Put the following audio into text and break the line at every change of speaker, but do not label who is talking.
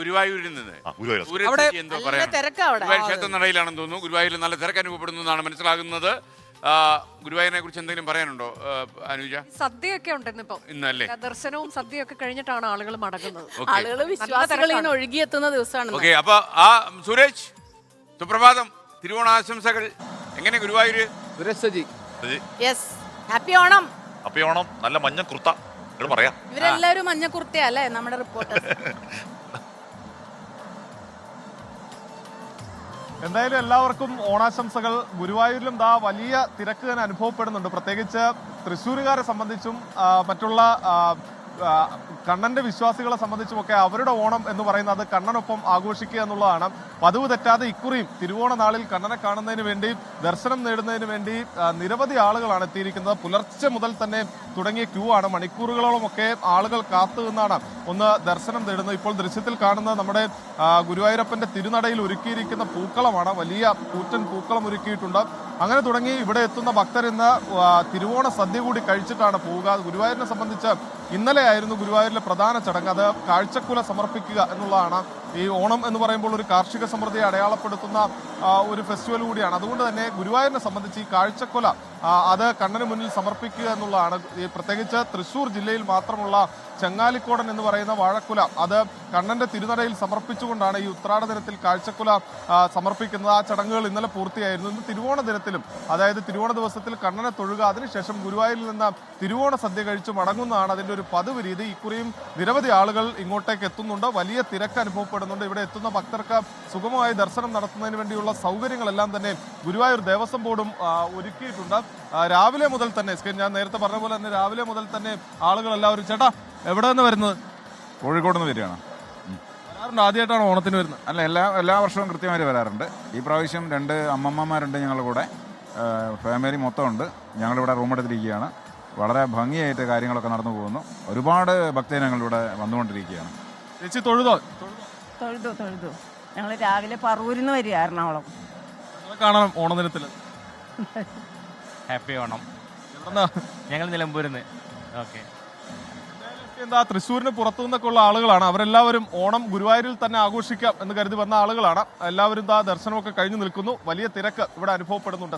ഗുരുവായൂരിൽ നിന്ന്
അവിടെ
എന്തോ പറയാം ഗുരുവായൂർ ക്ഷേത്രനടയിലാണെന്ന് തോന്നുന്നു. ഗുരുവായൂരിൽ നല്ല തിരക്ക് അനുഭവപ്പെടുന്നു എന്നാണ് മനസ്സിലാകുന്നത്. ഗുരുവായൂരിനെ കുറിച്ച് എന്തെങ്കിലും പറയാനുണ്ടോ അനുജ?
സദ്യയൊക്കെ ഉണ്ട്
ഇന്നല്ലേ?
ദർശനവും സദ്യയൊക്കെ കഴിഞ്ഞിട്ടാണ് ആളുകൾ മടങ്ങുന്നത്.
ആളുകൾ വിശ്വാസികളിൽ ഒഴുകിയെത്തുന്ന ദിവസമാണ്.
ഓക്കെ, അപ്പൊ സുരേഷ്, സുപ്രഭാതം, തിരുവോണാശംസകൾ. എങ്ങനെ ഗുരുവായൂര്?
ഹാപ്പി ഓണം.
ഹാപ്പി ഓണം. നല്ല മഞ്ഞ കുർത്ത പറയാം.
ഇവരെല്ലാവരും മഞ്ഞ കുർത്തയല്ലേ നമ്മുടെ റിപ്പോർട്ടർ?
എന്തായാലും എല്ലാവർക്കും ഓണാശംസകൾ. ഗുരുവായൂരിലും വലിയ തിരക്ക് തന്നെ അനുഭവപ്പെടുന്നുണ്ട്. പ്രത്യേകിച്ച് തൃശ്ശൂരുകാരെ സംബന്ധിച്ചും മറ്റുള്ള കണ്ണന്റെ വിശ്വാസികളെ സംബന്ധിച്ചുമൊക്കെ അവരുടെ ഓണം എന്ന് പറയുന്നത് കണ്ണനൊപ്പം ആഘോഷിക്കുക എന്നുള്ളതാണ്. പതിവ് തെറ്റാതെ ഇക്കുറിയും തിരുവോണ നാളിൽ കണ്ണനെ കാണുന്നതിന് വേണ്ടി, ദർശനം നേടുന്നതിന് വേണ്ടി നിരവധി ആളുകളാണ് എത്തിയിരിക്കുന്നത്. പുലർച്ചെ മുതൽ തന്നെ തുടങ്ങിയ ക്യൂ ആണ്. മണിക്കൂറുകളോളമൊക്കെ ആളുകൾ കാത്തു നിന്നാണ് ഒന്ന് ദർശനം നേടുന്നത്. ഇപ്പോൾ ദൃശ്യത്തിൽ കാണുന്നത് നമ്മുടെ ഗുരുവായൂരപ്പന്റെ തിരുനടയിൽ ഒരുക്കിയിരിക്കുന്ന പൂക്കളമാണ്. വലിയ കൂറ്റൻ പൂക്കളം ഒരുക്കിയിട്ടുണ്ട്. അങ്ങനെ തുടങ്ങി ഇവിടെ എത്തുന്ന ഭക്തർ ഇന്ന് തിരുവോണ സദ്യ കൂടി കഴിച്ചിട്ടാണ് പോവുക. ഗുരുവായൂരിനെ സംബന്ധിച്ച് ഇന്നലെ ആയിരുന്നു ഗുരുവായൂരിലെ പ്രധാന ചടങ്ങ്. അത് കാഴ്ചക്കുല സമർപ്പിക്കുക എന്നുള്ളതാണ്. ഈ ഓണം എന്ന് പറയുമ്പോൾ ഒരു കാർഷിക സമൃദ്ധിയെ അടയാളപ്പെടുത്തുന്ന ഒരു ഫെസ്റ്റിവൽ കൂടിയാണ്. അതുകൊണ്ട് തന്നെ ഗുരുവായൂരിനെ സംബന്ധിച്ച് ഈ കാഴ്ചക്കുല അത് കണ്ണന് മുന്നിൽ സമർപ്പിക്കുക എന്നുള്ളതാണ്. ഈ പ്രത്യേകിച്ച് തൃശ്ശൂർ ജില്ലയിൽ മാത്രമുള്ള ചെങ്ങാലിക്കോടൻ എന്ന് പറയുന്ന വാഴക്കുല അത് കണ്ണന്റെ തിരുനടയിൽ സമർപ്പിച്ചുകൊണ്ടാണ് ഈ ഉത്രാട ദിനത്തിൽ കാഴ്ചക്കുല സമർപ്പിക്കുന്നത്. ആ ചടങ്ങുകൾ ഇന്നലെ പൂർത്തിയായിരുന്നു. ഇന്ന് തിരുവോണ ദിനത്തിലും, അതായത് തിരുവോണ ദിവസത്തിൽ കണ്ണനെ തൊഴുക, അതിനുശേഷം ഗുരുവായൂരിൽ നിന്ന് തിരുവോണ സദ്യ കഴിച്ച് മടങ്ങുന്നതാണ് അതിൻ്റെ ഒരു പതിവ് രീതി. ഇക്കുറിയും നിരവധി ആളുകൾ ഇങ്ങോട്ടേക്ക് എത്തുന്നുണ്ട്. വലിയ തിരക്ക് അനുഭവപ്പെടുന്നുണ്ട്. ഇവിടെ എത്തുന്ന ഭക്തർക്ക് സുഗമമായി ദർശനം നടത്തുന്നതിന് വേണ്ടിയുള്ള സൗകര്യങ്ങളെല്ലാം തന്നെ ഗുരുവായൂർ ദേവസ്വം ബോർഡും ഒരുക്കിയിട്ടുണ്ട്. രാവിലെ മുതൽ തന്നെ, ഞാൻ നേരത്തെ പറഞ്ഞ പോലെ തന്നെ രാവിലെ മുതൽ തന്നെ ആളുകൾ എല്ലാവരും, ചേട്ടാ എവിടെ നിന്ന് വരുന്നത്?
കോഴിക്കോട് നിന്ന് വരികയാണ്.
വരാറുണ്ട്? ആദ്യമായിട്ടാണ് ഓണത്തിന് വരുന്നത്?
അല്ല, എല്ലാ വർഷവും കൃത്യമായിട്ട് വരാറുണ്ട്. ഈ പ്രാവശ്യം 2 അമ്മമ്മമാരുണ്ട് ഞങ്ങളുടെ കൂടെ, ഫാമിലി മൊത്തമുണ്ട്. ഞങ്ങളിവിടെ റൂം എടുത്തിരിക്കുകയാണ്. വളരെ ഭംഗിയായിട്ട് കാര്യങ്ങളൊക്കെ നടന്നു പോകുന്നു. ഒരുപാട് ഭക്തജനങ്ങൾ ഇവിടെ വന്നുകൊണ്ടിരിക്കുകയാണ്.
ചേച്ചി തൊഴുതോ?
തൊഴുതു. ഞങ്ങൾ രാവിലെ പറവൂരിൽ നിന്ന് വരിക, എറണാകുളം.
കാണണം ഓണദിനത്തിൽ.
ഹാപ്പി ഓണം. ഞങ്ങൾ നിലമ്പൂരിന്ന്. ഓക്കെ,
എന്താ തൃശ്ശൂരിന് പുറത്തു നിന്നൊക്കെ ഉള്ള ആളുകളാണ്. അവരെല്ലാവരും ഓണം ഗുരുവായൂരിൽ തന്നെ ആഘോഷിക്കാം എന്ന് കരുതി വന്ന ആളുകളാണ്. എല്ലാവരും ദർശനമൊക്കെ കഴിഞ്ഞു നിൽക്കുന്നു. വലിയ തിരക്ക് ഇവിടെ അനുഭവപ്പെടുന്നുണ്ട്.